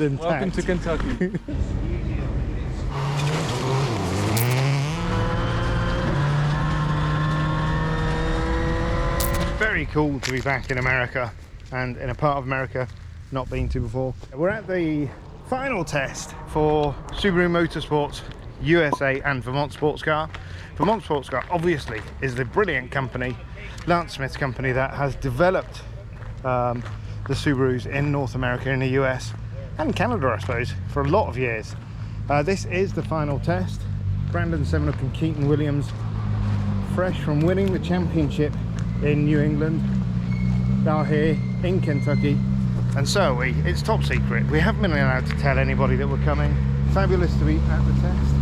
intact. Welcome to Kentucky. Very cool to be back in America, and in a part of America not been to before. We're at the final test for Subaru Motorsports USA and Vermont Sports Car. Vermont Sports Car obviously is the brilliant company, Lance Smith's company, that has developed the Subarus in North America, in the US and Canada, I suppose, for a lot of years. This is the final test. Brandon Semenuk and Keaton Williams, fresh from winning the championship in New England, are here in Kentucky, and so are we. It's top secret. We haven't been allowed to tell anybody that we're coming. Fabulous to be at the test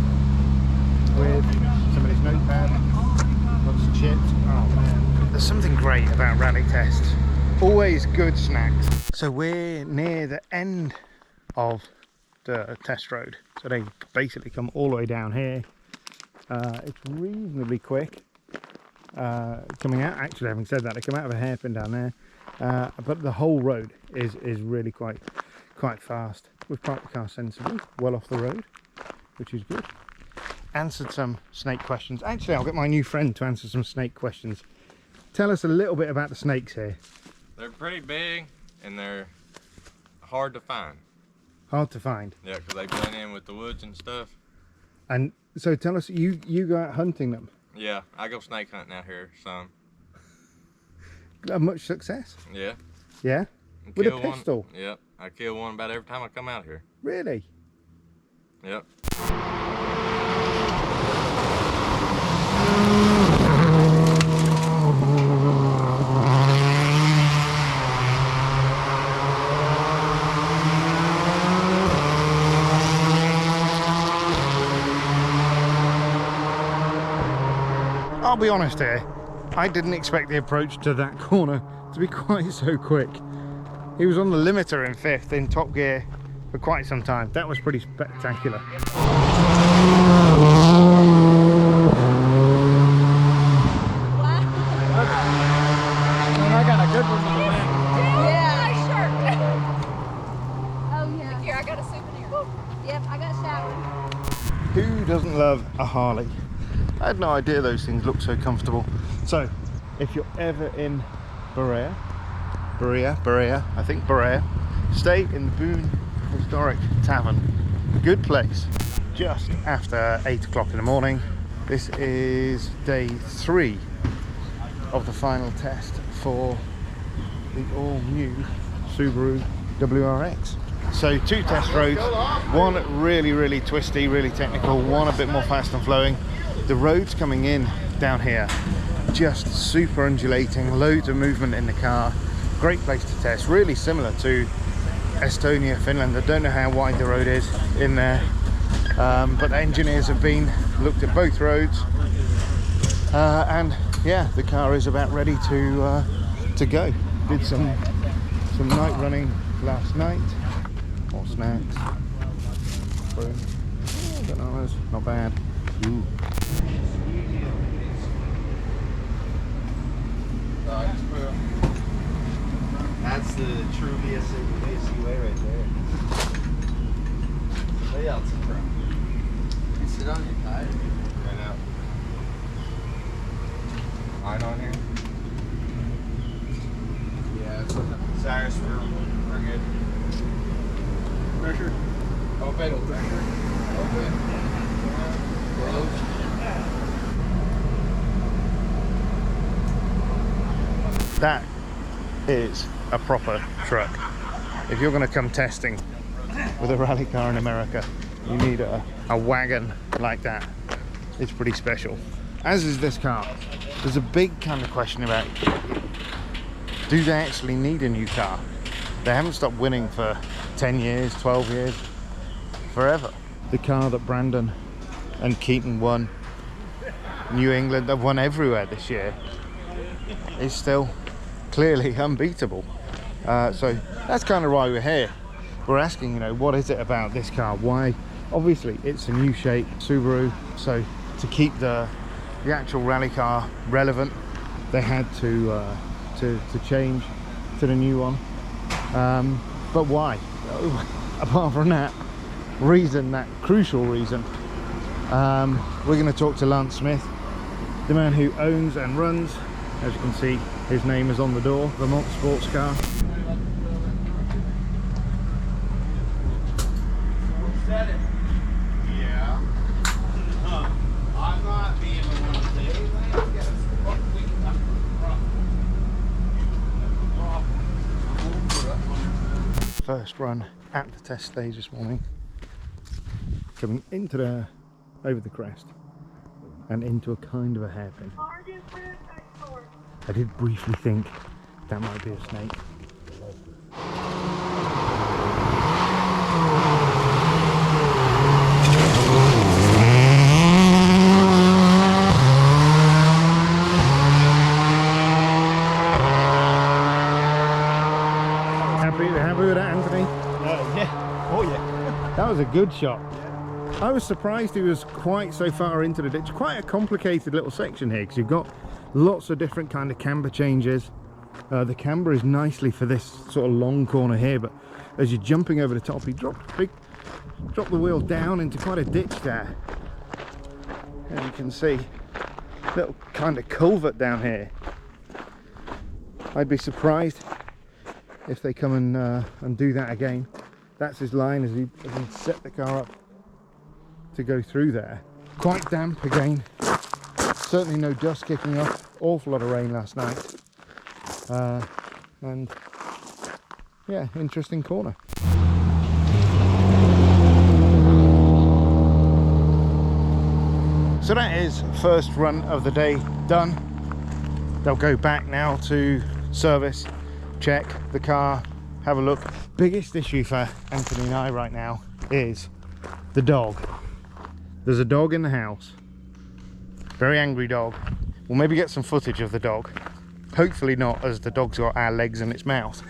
with somebody's notepad, lots of chips. Oh man, there's something great about rally tests. Always good snacks. So we're near the end of the test road, so they basically come all the way down here. It's reasonably quick coming out. Actually, having said that, they come out of a hairpin down there, but the whole road is really quite fast. We've parked the car sensibly, well off the road, which is good. Answered some snake questions. Actually, I'll get my new friend to answer some snake questions. Tell us a little bit about the snakes here. They're pretty big and they're hard to find. Hard to find? Yeah, because they blend in with the woods and stuff. And so tell us, you go out hunting them? Yeah, I go snake hunting out here some. Much success? Yeah. Yeah? With a pistol? One, yep. I kill one about every time I come out here. Really? Yep. I'll be honest here, I didn't expect the approach to that corner to be quite so quick. He was on the limiter in fifth in top gear for quite some time. That was pretty spectacular. I got a good one. Yeah, sure. Oh yeah. Here, I got a souvenir. Yep, I got a shower. Who doesn't love a Harley? I had no idea those things look so comfortable. So, if you're ever in Berea, I think Berea, stay in the Boone Historic Tavern. Good place. Just after 8 o'clock in the morning. This is day 3 of the final test for the all-new Subaru WRX. So 2 test roads, one really twisty, really technical, one a bit more fast and flowing. The roads coming in down here, just super undulating, loads of movement in the car. Great place to test, really similar to Estonia, Finland. I don't know how wide the road is in there, but the engineers have looked at both roads, and yeah, the car is about ready to go. Did some night running last night. More snacks. Boom. Bananas, not bad. Ooh. That's the true VSC way right there. Layout's a crap. You sit on your tire. Right now. Mine on here? Yeah, it's Cyrus, we're good. pressure. Open. Pressure. Open. Close. That is a proper truck. If you're going to come testing with a rally car in America, you need a wagon like that. It's pretty special, as is this car. There's a big kind of question about, do they actually need a new car? They haven't stopped winning for 10 years, 12 years, forever. The car that Brandon and Keaton won, New England, have won everywhere this year, is still clearly unbeatable. So that's kind of why we're here. We're asking, what is it about this car? Why? Obviously it's a new shape Subaru, so to keep the actual rally car relevant, they had to change to the new one. But why? apart from that reason, that crucial reason, we're going to talk to Lance Smith, the man who owns and runs, as you can see, his name is on the door, Vermont Sports Car. Yeah. I'm not being the one to say, hey, let's get us what we can come from. First run at the test stage this morning, coming into the over the crest and into a kind of a hairpin. I did briefly think that might be a snake. Happy with that, Anthony? Yeah. Oh yeah. That was a good shot. I was surprised he was quite so far into the ditch. Quite a complicated little section here because you've got lots of different kind of camber changes. The camber is nicely for this sort of long corner here, but as you're jumping over the top, you drop the wheel down into quite a ditch there. And you can see a little kind of culvert down here. I'd be surprised if they come and do that again. That's his line as he set the car up to go through there. Quite damp again, certainly no dust kicking up, awful lot of rain last night, and yeah, interesting corner. So that is first run of the day done. They'll go back now to service, check the car, have a look. Biggest issue for Anthony and I right now is the dog. There's a dog in the house, very angry dog. We'll maybe get some footage of the dog, hopefully not as the dog's got our legs in its mouth.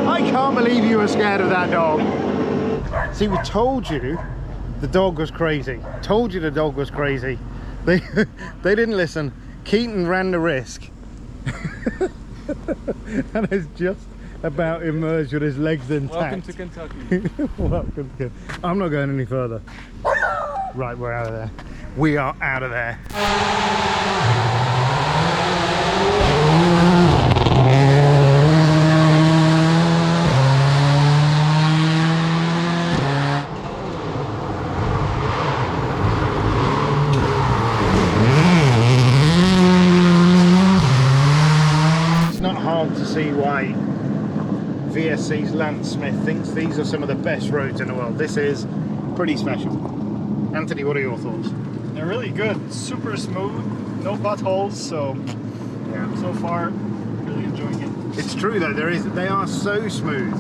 I can't believe you were scared of that dog. See, we told you the dog was crazy. Told you the dog was crazy. They didn't listen. Keaton ran the risk and has just about emerged with his legs intact. Welcome to Kentucky. Welcome to I'm not going any further. Right, we're out of there. We are out of there. To see why VSC's Lance Smith thinks these are some of the best roads in the world. This is pretty special. Anthony, what are your thoughts? They're really good. Super smooth, no buttholes, so yeah, so far really enjoying it. It's true though, they are so smooth,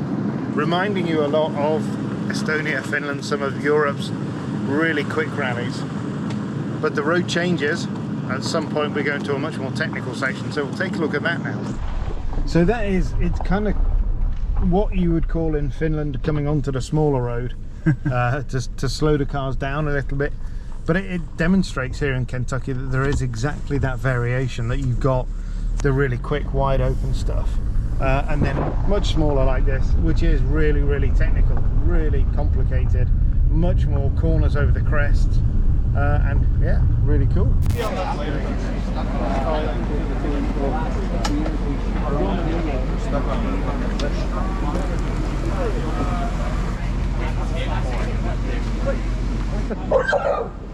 reminding you a lot of Estonia, Finland, some of Europe's really quick rallies. But the road changes. At some point we're going to a much more technical section, so we'll take a look at that now. So that is, it's kind of what you would call in Finland coming onto the smaller road to slow the cars down a little bit. But it demonstrates here in Kentucky that there is exactly that variation, that you've got the really quick, wide open stuff. And then much smaller like this, which is really, really technical, really complicated, much more corners over the crest. And yeah, really cool.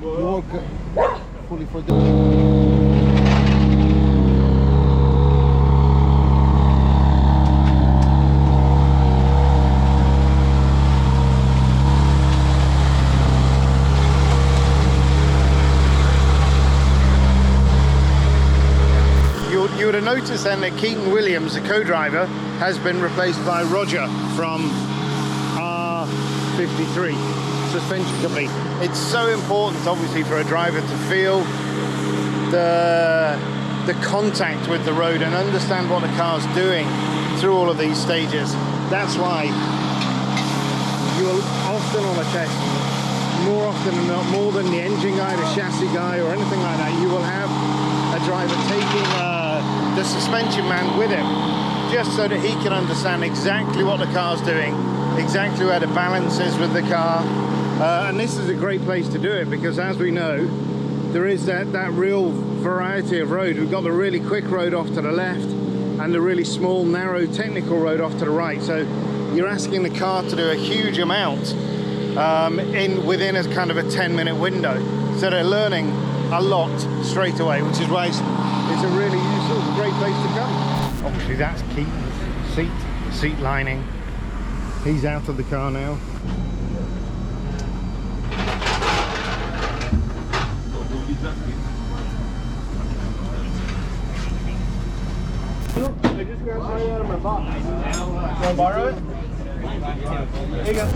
More fully for the You would have noticed then that Keaton Williams, the co-driver, has been replaced by Roger from R53 Suspension Company. It's so important, obviously, for a driver to feel the contact with the road and understand what the car's doing through all of these stages. That's why you'll often on a test, more often than not, more than the engine guy, the chassis guy, or anything like that, you will have a driver taking the suspension man with him just so that he can understand exactly what the car's doing, exactly where the balance is with the car. And this is a great place to do it because, as we know, there is that real variety of road. We've got the really quick road off to the left and the really small, narrow, technical road off to the right. So you're asking the car to do a huge amount within a kind of a 10-minute window. So they're learning a lot straight away, which is why it's a really useful, great place to come. Obviously that's Keaton's seat lining. He's out of the car now. I just grabbed something out of my box. You want to borrow it? Here you go.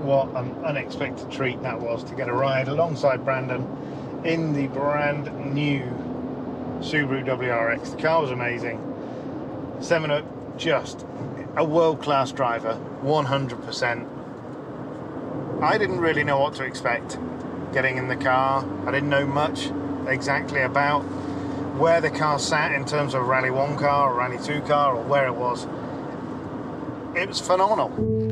what an unexpected treat that was to get a ride alongside Brandon in the brand new Subaru WRX. The car was amazing. Semenuk, just a world-class driver, 100%. I didn't really know what to expect getting in the car. I didn't know much exactly about where the car sat in terms of Rally 1 car or Rally 2 car or where it was. It was phenomenal.